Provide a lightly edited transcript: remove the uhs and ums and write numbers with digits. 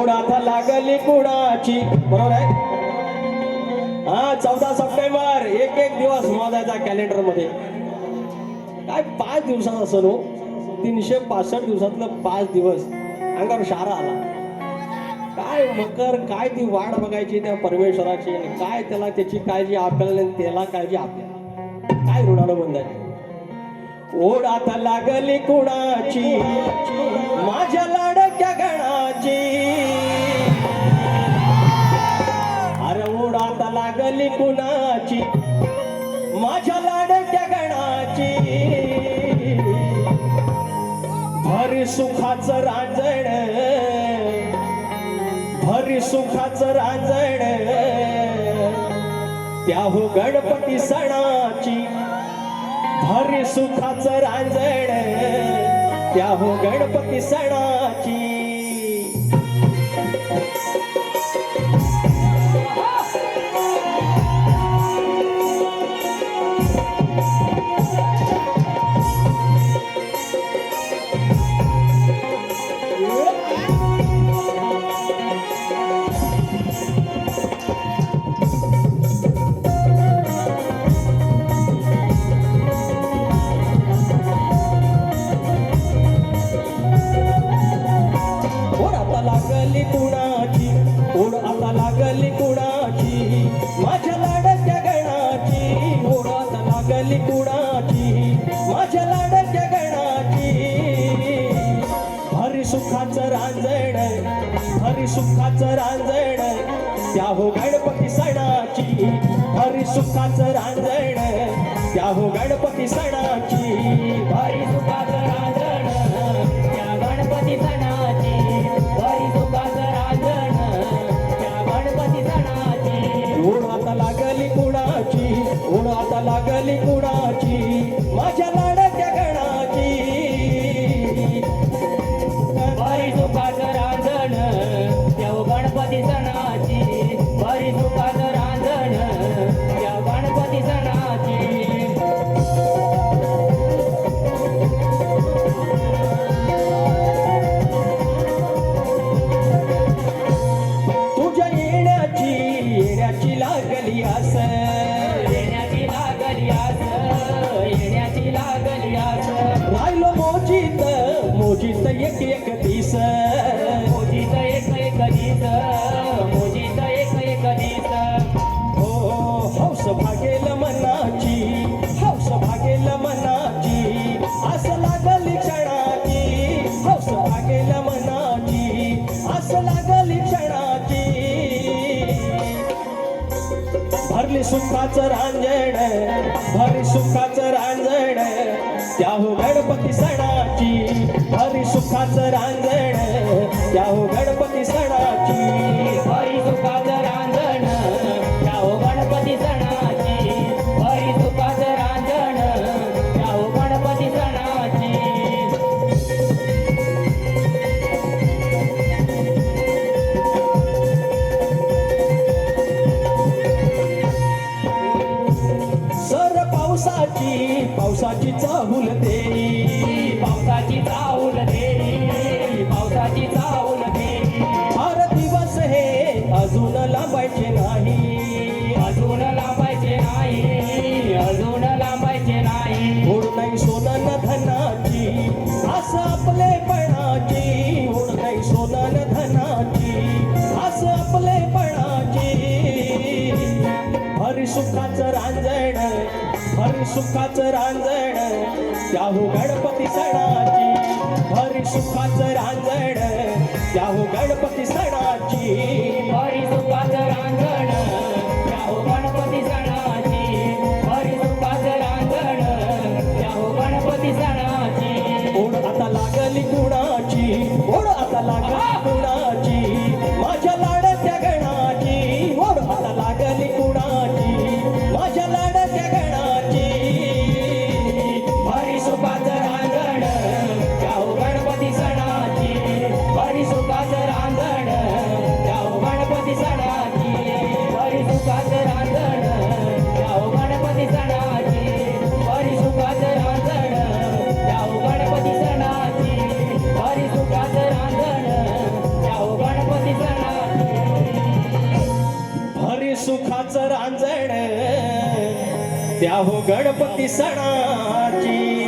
आता लागली कुणाची बरोबर आहे. हा 14 सप्टेंबर एक दिवस मोजायचा कॅलेंडर मध्ये. काय 5 दिवसाचा सण हो. 365 दिवसातलं 5 दिवस अंगावर शारा आला. काय मकर काय ती वाट बघायची त्या परमेश्वराची आणि काय त्याला त्याची काळजी आपल्याला आणि त्याला काळजी आपल्याला. काय ऋणानं बंधायची. ओढ आता लागली कुणाची माझ्या लाडक्या गणाची. अरे ओढ आता लागली कुणाची माझ्या लाडक्या गणाची. भरी सुखाचं रांजण भरी सुखाचं रांजण त्या हो गणपती सणाची. भरी सुखाचं रांजण त्या हो गणपती सणाची. लागली कुणाची ओढ आता लागली कुणाची माझ्या लाडक्या गणाची. ओढ आता लागली कुणाची माझ्या लाडक्या गणाची. भरी सुखाचं रांजण भरी सुखाचं रांजण त्या हो गणपती सणाची. भरी सुखाचं रांजण त्या हो गणपती सणाची. भरी सुखाचं रांजण त्या गणपती सणाची. भरी सुखाचं रांजण त्या गणपती सणाची. ओढ आता लागली कुणाची ओढ आता लागली कुणाची माझ्या लाडक्या गणाची. भरी सुखाचं रांजण त्या गणपती सणाची. भरी सुखाचं रांजण त्या गणपती सणाची. तुझ्या येण्याची लागली आस. येण्याची लागली आस. येण्याची लागली आस. राहिलो मोजीत मोजीत एक दिस. मोजीत एक दिस. मोजीत एक दिस. हो हौस भागेल मनाची हौस भागेल मनाची. आस लागली क्षणाची हौस भागेल मनाची. आस लागली क्षणाची. भरली सुखाचं रांजण भरी सुखाचं रांजण त्या हो गणपती सणाची. भरी सुखाचं रांजण त्या हो गणपती सणाची. भरी सुखाचं रांजण त्या हो गणपती सणाची. भरी सुखाचं रांजण त्या हो गणपती सणाची. सर पावसाची चाहूल देई. पावसाची चाहूल देई. पावसाची चाहूल देई. फार दिवस हे अजून लांबायचे नाही. अजून लांबायचे नाही. अजून लांबायचे नाही. ओढ नाही सोनन धनाची आस आपलेपणाची. ओढ नाही सोनन धनाची आस आपलेपणाची. भरी सुखाचं रांजण भरी सुखाचं रांजण त्या हो गणपती सणाची. भरी सुखाचं रांजण त्या हो गणपती सणाची. भरी सुखाचं रांजण त्या हो गणपती सणाची. भरी सुखाचं रांजण त्या हो गणपती सणाची. ओढ आता लागली कुणाची ओढ आता लागली कुणाची माझ्या लाडक्या गणाची. ओढ आता लागली कुणाची माझ्या लाडक्या गणाची. भरी सुखाचं रांजण त्या हो गणपती सणाची. भरी सुखाचं रांजण त्या हो घरी सुखाचं रांजण द्या हो गणपती सणाची